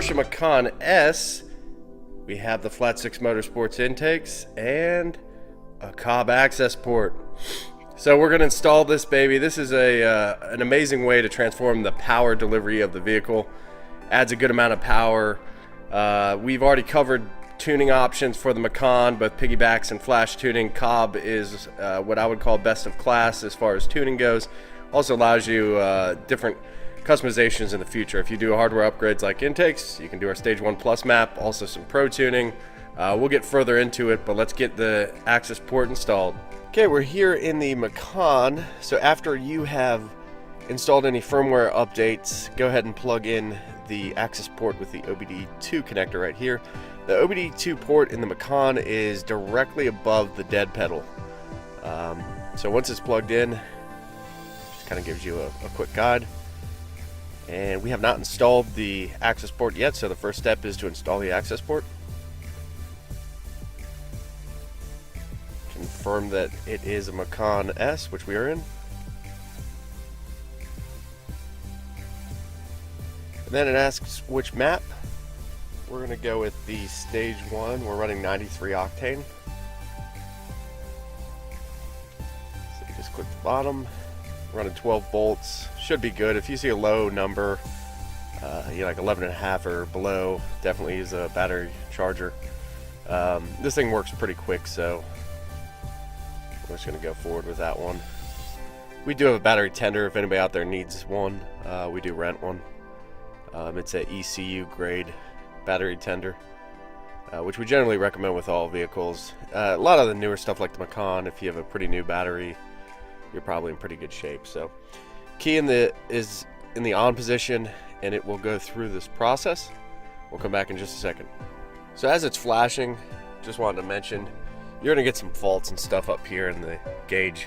Porsche Macan S, we have the Flat 6 Motorsports intakes and a Cobb access port. So we're going to install this baby. This is an amazing way to transform the power delivery of the vehicle. Adds a good amount of power. We've already covered tuning options for the Macan, both piggybacks and flash tuning. Cobb is what I would call best of class as far as tuning goes. Also allows you different customizations in the future. If you do hardware upgrades like intakes, you can do our Stage 1 Plus map, also some Pro tuning. We'll get further into it, but let's get the access port installed. Okay, we're here in the Macan. So after you have installed any firmware updates, go ahead and plug in the access port with the OBD2 connector right here. The OBD2 port in the Macan is directly above the dead pedal. So once it's plugged in, just kind of gives you a quick guide. And we have not installed the access port yet, so the first step is to install the access port. Confirm that it is a Macan S, which we are in. And then it asks which map. We're going to go with the Stage 1. We're running 93 octane. So you just click the bottom. Running 12 volts. Should be good. If you see a low number, like 11.5 or below, definitely use a battery charger. This thing works pretty quick, so we're just going to go forward with that one. We do have a battery tender if anybody out there needs one. We do rent one. It's an ECU grade battery tender, which we generally recommend with all vehicles. A lot of the newer stuff like the Macan, if you have a pretty new battery, you're probably in pretty good shape. So key is in the on position, and it will go through this process. We'll come back in just a second. So as it's flashing, just wanted to mention, you're going to get some faults and stuff up here in the gauge.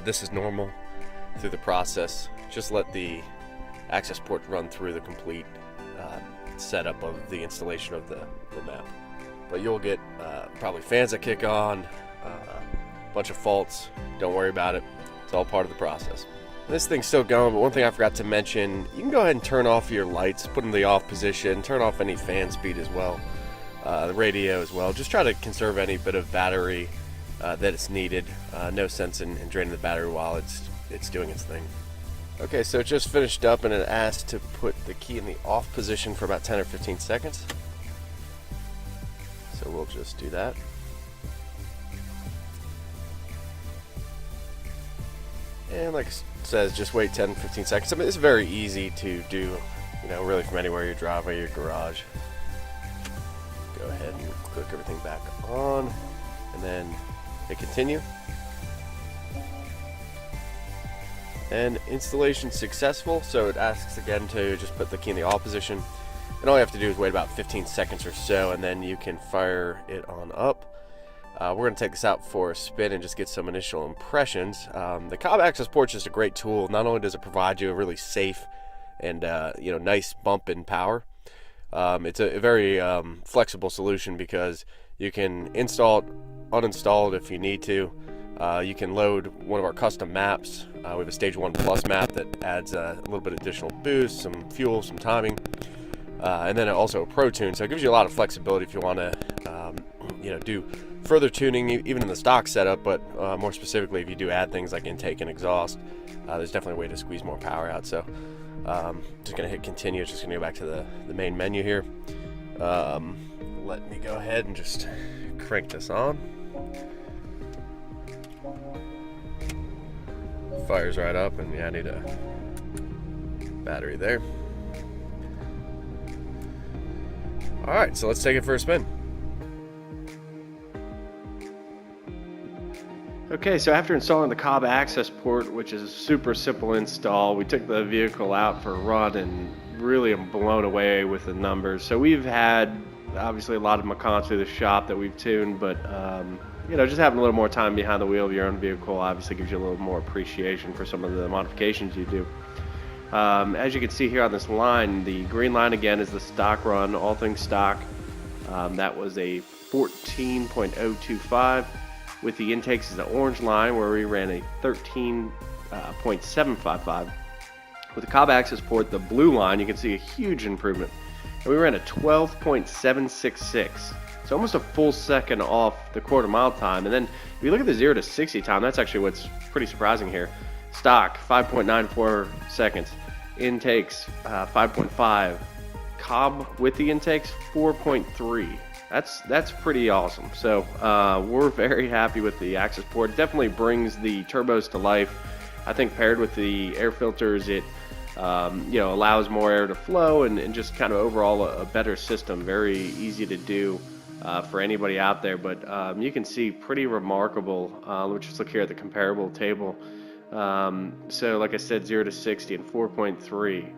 This is normal through the process. Just let the access port run through the complete setup of the installation of the map. But you'll get probably fans that kick on, a bunch of faults. Don't worry about it. It's all part of the process. This thing's still going, but one thing I forgot to mention, you can go ahead and turn off your lights, put them in the off position, turn off any fan speed as well. The radio as well. Just try to conserve any bit of battery that is needed. No sense in draining the battery while it's doing its thing. Okay, so it just finished up and it asked to put the key in the off position for about 10 or 15 seconds. So we'll just do that. And like it says, just wait 10-15 seconds. I mean, it's very easy to do, really from anywhere, your driveway, your garage. Go ahead and click everything back on and then hit continue. And installation successful. So it asks again to just put the key in the off position, and all you have to do is wait about 15 seconds or so, and then you can fire it on up. We're going to take this out for a spin and just get some initial impressions. The Cobb access port is just a great tool. Not only does it provide you a really safe and nice bump in power, it's a very flexible solution because you can install it, uninstall it if you need to. You can load one of our custom maps. We have a Stage 1 Plus map that adds a little bit of additional boost, some fuel, some timing, and then also a Pro Tune. So it gives you a lot of flexibility if you want to do further tuning even in the stock setup, but more specifically if you do add things like intake and exhaust, there's definitely a way to squeeze more power out. So just going to hit continue. It's just going to go back to the main menu here. Let me go ahead and just crank this on. Fires right up, and I need a battery there. Alright, so let's take it for a spin. Okay, so after installing the Cobb access port, which is a super simple install, we took the vehicle out for a run and really am blown away with the numbers. So we've had obviously a lot of Macans through the shop that we've tuned, but just having a little more time behind the wheel of your own vehicle obviously gives you a little more appreciation for some of the modifications you do. As you can see here on this line, the green line again is the stock run, all things stock. That was a 14.025. With the intakes is the orange line where we ran a 13.755. With the Cobb access port, the blue line, you can see a huge improvement. and we ran a 12.766. It's almost a full second off the quarter mile time. And then if you look at the 0 to 60 time, that's actually what's pretty surprising here. Stock 5.94 seconds, intakes 5.5, Cobb with the intakes 4.3. That's pretty awesome. So we're very happy with the Axis port. It definitely brings the turbos to life. I think paired with the air filters, it allows more air to flow and just kind of overall a better system. Very easy to do for anybody out there. But you can see pretty remarkable. Let's just look here at the comparable table. So like I said, 0 to 60 and 4.3.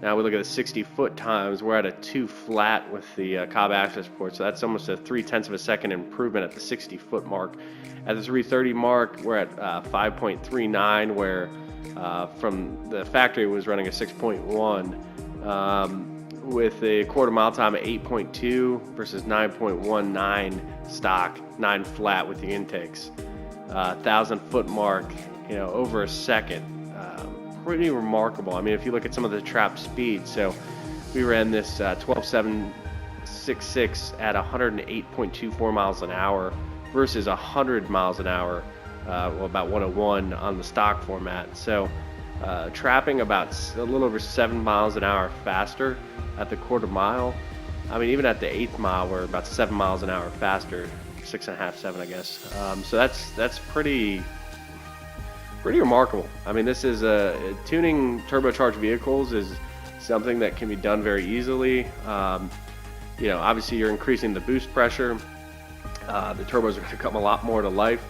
Now we look at the 60-foot times. We're at a 2 flat with the Cobb Axis port, so that's almost a 0.3 of a second improvement at the 60-foot mark. At the 330 mark, we're at 5.39, where from the factory was running a 6.1, with a quarter mile time at 8.2 versus 9.19 stock, 9 flat with the intakes. 1,000-foot mark, over a second. Pretty remarkable. I mean, if you look at some of the trap speed, so we ran this 12.766 at 108.24 miles an hour versus 100 miles an hour, about 101 on the stock format. So trapping about a little over 7 miles an hour faster at the quarter mile. I mean, even at the 8th mile, we're about 7 miles an hour faster, 6.5, 7, I guess. So that's pretty remarkable. I mean, this is tuning turbocharged vehicles is something that can be done very easily. Obviously you're increasing the boost pressure. The turbos are going to come a lot more to life.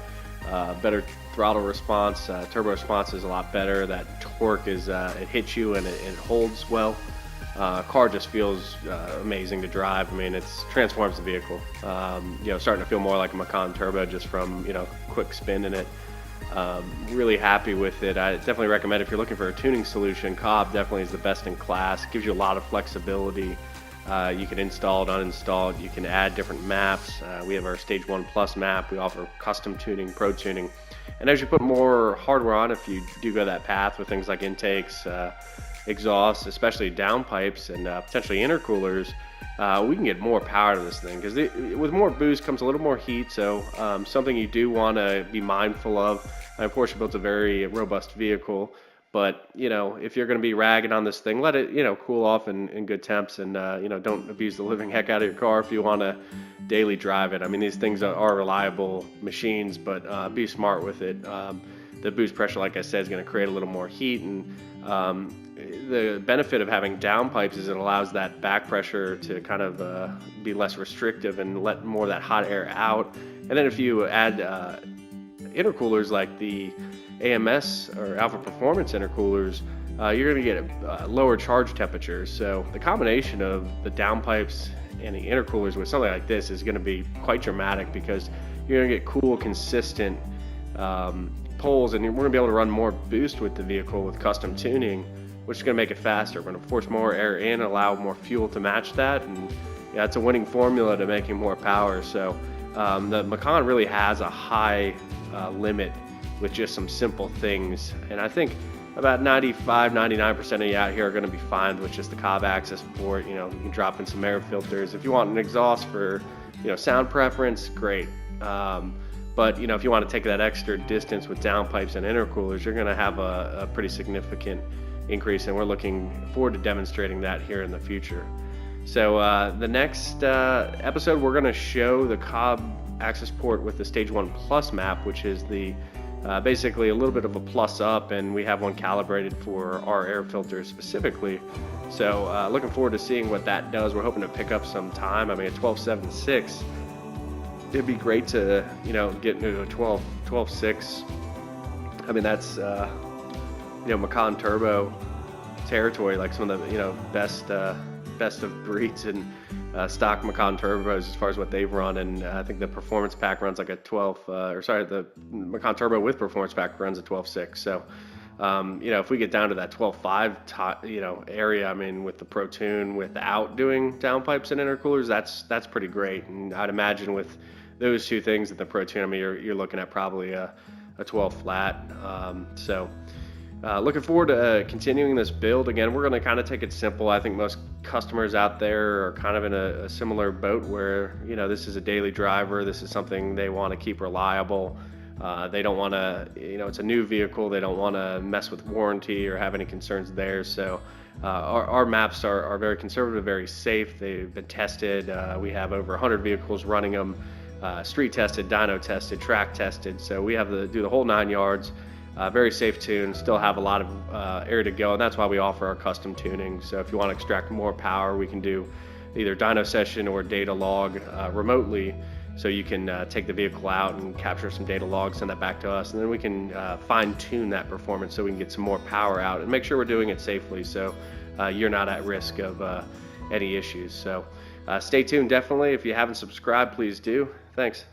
Better throttle response. Turbo response is a lot better. That torque is it hits you and it holds well. Car just feels amazing to drive. I mean, it transforms the vehicle. Starting to feel more like a Macan Turbo just from quick spin in it. Really happy with it. I definitely recommend if you're looking for a tuning solution, Cobb definitely is the best in class. Gives you a lot of flexibility. You can install it, uninstall it. You can add different maps. We have our Stage 1 Plus map. We offer custom tuning, pro tuning. And as you put more hardware on, if you do go that path with things like intakes, exhausts, especially downpipes and potentially intercoolers, we can get more power to this thing, because with more boost comes a little more heat. So something you do want to be mindful of. Porsche built a very robust vehicle, but if you're going to be ragging on this thing, let it cool off in good temps, and don't abuse the living heck out of your car if you want to daily drive it. I mean, these things are reliable machines, but be smart with it. The boost pressure, like I said, is going to create a little more heat, and the benefit of having downpipes is it allows that back pressure to kind of be less restrictive and let more of that hot air out. And then if you add intercoolers like the AMS or Alpha Performance intercoolers, you're going to get lower charge temperatures. So the combination of the downpipes and the intercoolers with something like this is going to be quite dramatic, because you're going to get cool, consistent poles, and we're going to be able to run more boost with the vehicle with custom tuning, which is going to make it faster. We're going to force more air in, allow more fuel to match that, and it's a winning formula to making more power. So the Macan really has a high limit with just some simple things, and I think about 95-99% of you out here are going to be fine with just the Cobb Axis port. You can drop in some air filters. If you want an exhaust for sound preference, great. But if you want to take that extra distance with downpipes and intercoolers, you're going to have a pretty significant increase, and we're looking forward to demonstrating that here in the future. So the next episode, we're going to show the Cobb Axis port with the Stage 1 Plus map, which is the basically a little bit of a plus up, and we have one calibrated for our air filters specifically. So looking forward to seeing what that does. We're hoping to pick up some time. I mean, at 12.76, it'd be great to get into a 12.6. I mean, that's Macan Turbo territory, like some of the best of breeds and stock Macan Turbos as far as what they've run. And I think the Performance Pack runs like a the Macan Turbo with Performance Pack runs a 12.6. So if we get down to that 12.5 area, I mean, with the Pro Tune without doing downpipes and intercoolers, that's pretty great. And I'd imagine with those two things at the Pro Tune, I mean, you're looking at probably a 12 flat. Looking forward to continuing this build. Again, we're going to kind of take it simple. I think most customers out there are kind of in a similar boat where, this is a daily driver. This is something they want to keep reliable. They don't want to, it's a new vehicle. They don't want to mess with warranty or have any concerns there. So our maps are very conservative, very safe. They've been tested. We have over 100 vehicles running them, street tested, dyno tested, track tested. So we have to do the whole 9 yards. Very safe tune, still have a lot of area to go, and that's why we offer our custom tuning. So if you want to extract more power, we can do either dyno session or data log remotely. So you can take the vehicle out and capture some data logs, send that back to us, and then we can fine tune that performance so we can get some more power out and make sure we're doing it safely so you're not at risk of any issues. So stay tuned, definitely. If you haven't subscribed, please do. Thanks.